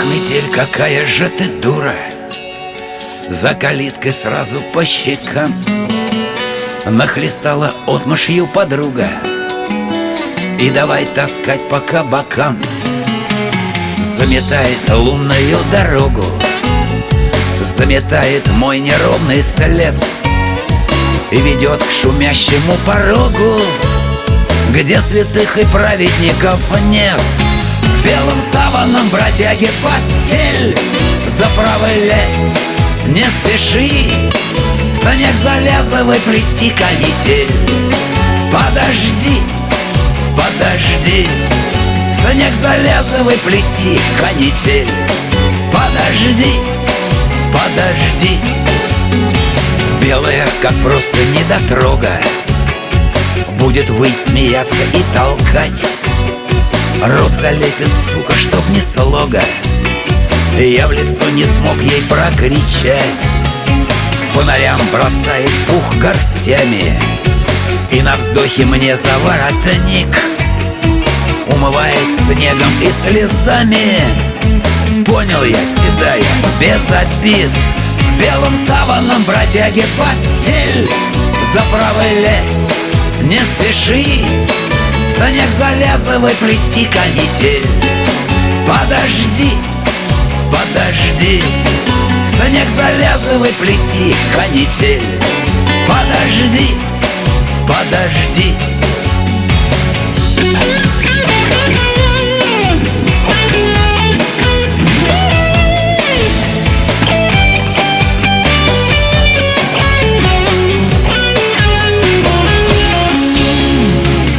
Эх, метель, какая же ты дура! За калиткой сразу по щекам нахлестала отмашью подруга и давай таскать по кабакам. Заметает лунную дорогу, заметает мой неровный след и ведет к шумящему порогу, где святых и праведников нет. Белым саваном, бродяги, постель заправлять не спеши, в санях завязывай плести канитель. Подожди, подожди, в санях завязывай плести канитель. Подожди, подожди. Белая, как просто недотрога, будет выть, смеяться и толкать. Рот залепит, сука, чтоб ни слога. Я в лицо не смог ей прокричать. Фонарям бросает пух горстями и на вздохе мне за воротник умывает снегом и слезами. Понял я, седая, без обид, белым саваном, бродяги, постель заправлять не спеши, в санях завязывай плести канитель. Подожди, подожди, в санях завязывай плести канитель. Подожди, подожди.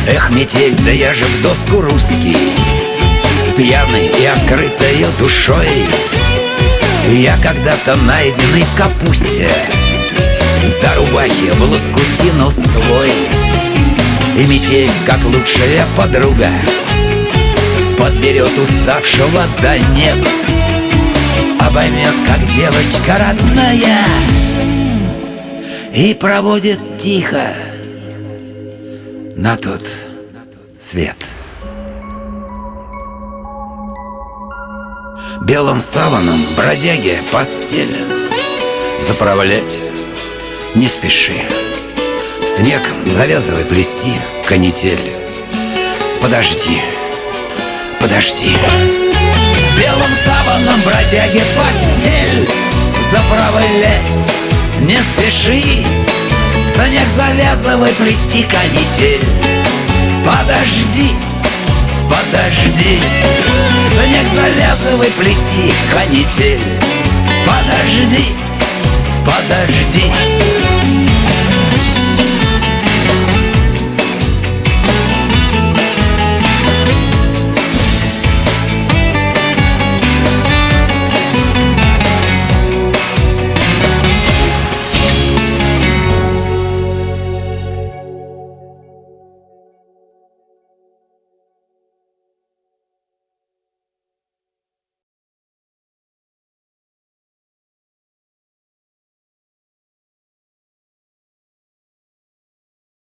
Эх, метель, да я же в доску русский, с пьяной и открытой душой. Я когда-то найденный в капусте, до рубахи в лоскутину свой. И метель, как лучшая подруга, подберет уставшего да нет, обоймет, как девочка родная, и проводит тихо на тот свет. Белым саваном, бродяге, постель заправлять не спеши, снег завязывай плести канитель. Подожди, подожди. Белым саваном, бродяге, постель заправлять не спеши, в санях завязывай плести канитель. Подожди, подожди, в санях завязывай плести канитель. Подожди, подожди.